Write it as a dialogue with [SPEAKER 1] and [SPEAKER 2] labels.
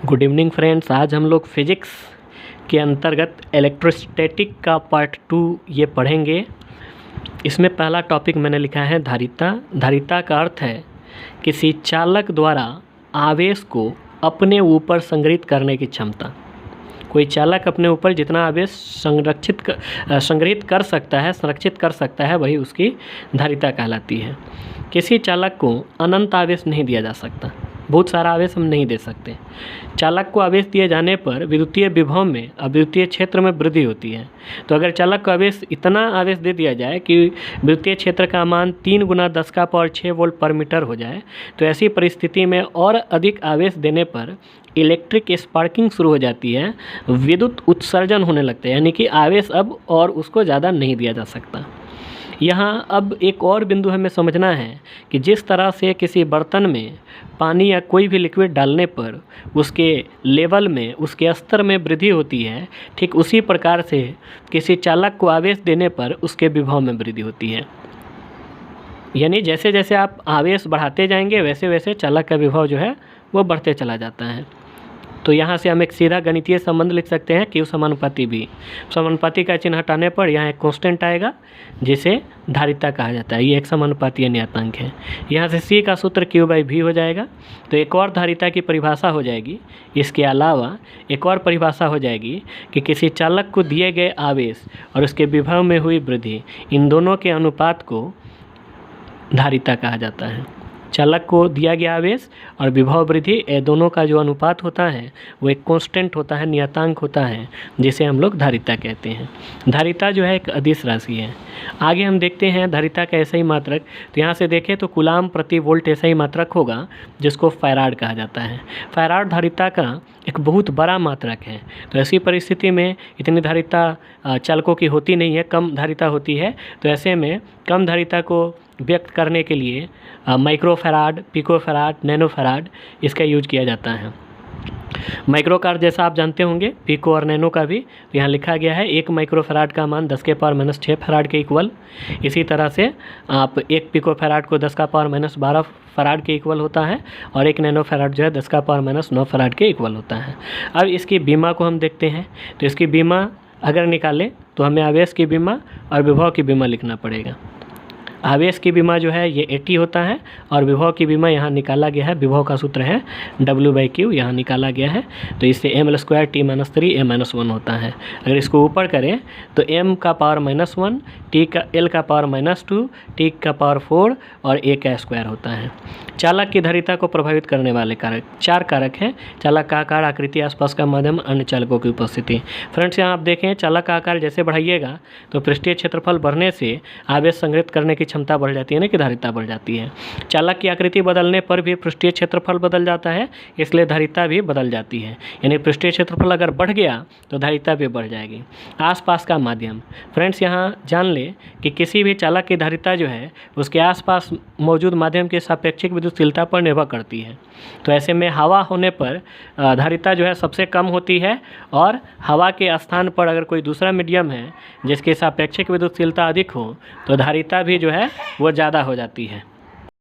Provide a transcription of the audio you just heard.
[SPEAKER 1] Good evening friends. आज हम लोग फिजिक्स के अंतर्गत इलेक्ट्रोस्टैटिक का पार्ट 2 ये पढ़ेंगे। इसमें पहला टॉपिक मैंने लिखा है धारिता। धारिता का अर्थ है किसी चालक द्वारा आवेश को अपने ऊपर संग्रहित करने की क्षमता। कोई चालक अपने ऊपर जितना आवेश संग्रहित कर सकता है, संरक्षित कर सकता है, वही उसकी धारिता कहलाती है। किसी चालक को अनंत आवेश नहीं दिया जा सकता, बहुत सारा आवेश हम नहीं दे सकते। चालक को आवेश दिए जाने पर विद्युतीय विभव में और विद्युतीय क्षेत्र में वृद्धि होती है। तो अगर चालक को इतना आवेश दे दिया जाए कि विद्युतीय क्षेत्र का मान 3 × 10⁶ वोल्ट पर मीटर हो जाए, तो ऐसी परिस्थिति में और अधिक आवेश देने पर इलेक्ट्रिक स्पार्किंग शुरू हो जाती है, विद्युत उत्सर्जन होने लगता है, यानी कि आवेश अब और उसको ज़्यादा नहीं दिया जा सकता। यहाँ अब एक और बिंदु हमें समझना है कि जिस तरह से किसी बर्तन में पानी या कोई भी लिक्विड डालने पर उसके लेवल में, उसके स्तर में वृद्धि होती है, ठीक उसी प्रकार से किसी चालक को आवेश देने पर उसके विभव में वृद्धि होती है। यानी जैसे जैसे आप आवेश बढ़ाते जाएंगे वैसे वैसे चालक का विभव जो है वो बढ़ते चला जाता है। तो यहाँ से हम एक सीधा गणितीय संबंध लिख सकते हैं Q समानुपाती V। समानुपाती का चिन्ह हटाने पर यहाँ एक कांस्टेंट आएगा जिसे धारिता कहा जाता है। ये एक समानुपातीय नियतांक है। यहाँ से C का सूत्र Q/V हो जाएगा। तो एक और धारिता की परिभाषा हो जाएगी। इसके अलावा एक और परिभाषा हो जाएगी कि किसी चालक को दिए गए आवेश और उसके विभव में हुई वृद्धि, इन दोनों के अनुपात को धारिता कहा जाता है। चालक को दिया गया आवेश और विभव वृद्धि, ये दोनों का जो अनुपात होता है वो एक कांस्टेंट होता है, नियतांक होता है, जिसे हम लोग धारिता कहते हैं। धारिता जो है एक अदिश राशि है। आगे हम देखते हैं धारिता का ऐसा ही मात्रक। तो यहाँ से देखें तो कूलाम प्रति वोल्ट ऐसा ही मात्रक होगा जिसको फैराड कहा जाता है। फैराड धारिता का एक बहुत बड़ा मात्रक है। तो ऐसी परिस्थिति में इतनी धारिता चालकों की होती नहीं है, कम धारिता होती है। तो ऐसे में कम धारिता को व्यक्त करने के लिए माइक्रोफैराड, पिकोफैराड, नैनोफैराड इसका यूज किया जाता है। माइक्रो का जैसा आप जानते होंगे, पिको और नैनो का भी तो यहाँ लिखा गया है। 1 माइक्रोफैराड का मान 10⁻⁻6 फैराड के इक्वल। इसी तरह से आप 1 पिकोफैराड को 10⁻⁻12 फैराड के इक्वल होता है और 1 नैनोफैराड जो है 10⁻�9 फैराड के इक्वल होता है। अब इसकी बीमा को हम देखते हैं। तो इसकी बीमा अगर निकालें तो हमें आवेश की बीमा और विभव की बीमा लिखना पड़ेगा। आवेश की बीमा जो है ये 80 होता है और विभव की बीमा यहाँ निकाला गया है। विभव का सूत्र है W/Q, यहाँ निकाला गया है। तो इससे mL² T-3 A-1 होता है। अगर इसको ऊपर करें तो m का पावर -1, L का पावर -2, T का पावर 4 और A का स्क्वायर होता है। चालक की धारिता को प्रभावित करने वाले कारक 4 कारक हैं। चालक का आकार, आकृति, आसपास का माध्यम, अन्य चालकों की उपस्थिति। फ्रेंड्स यहाँ आप देखें, चालक का आकार जैसे बढ़ाइएगा तो पृष्ठीय क्षेत्रफल बढ़ने से आवेश संग्रहित करने की क्षमता बढ़ जाती है, ना कि धारिता बढ़ जाती है। चालक की आकृति बदलने पर भी पृष्ठीय क्षेत्रफल बदल जाता है, इसलिए धारिता भी बदल जाती है। यानी पृष्ठीय क्षेत्रफल अगर बढ़ गया तो धारिता भी बढ़ जाएगी। आसपास का माध्यम, फ्रेंड्स यहाँ जान ले कि किसी भी चालक की धारिता जो है उसके आसपास मौजूद माध्यम की सापेक्षिक विद्युतशीलता पर निर्भर करती है। तो ऐसे में हवा होने पर धारिता जो है सबसे कम होती है और हवा के स्थान पर अगर कोई दूसरा मीडियम है जिसकी सापेक्षिक विद्युतशीलता अधिक हो तो धारिता भी जो है वो ज़्यादा हो जाती है।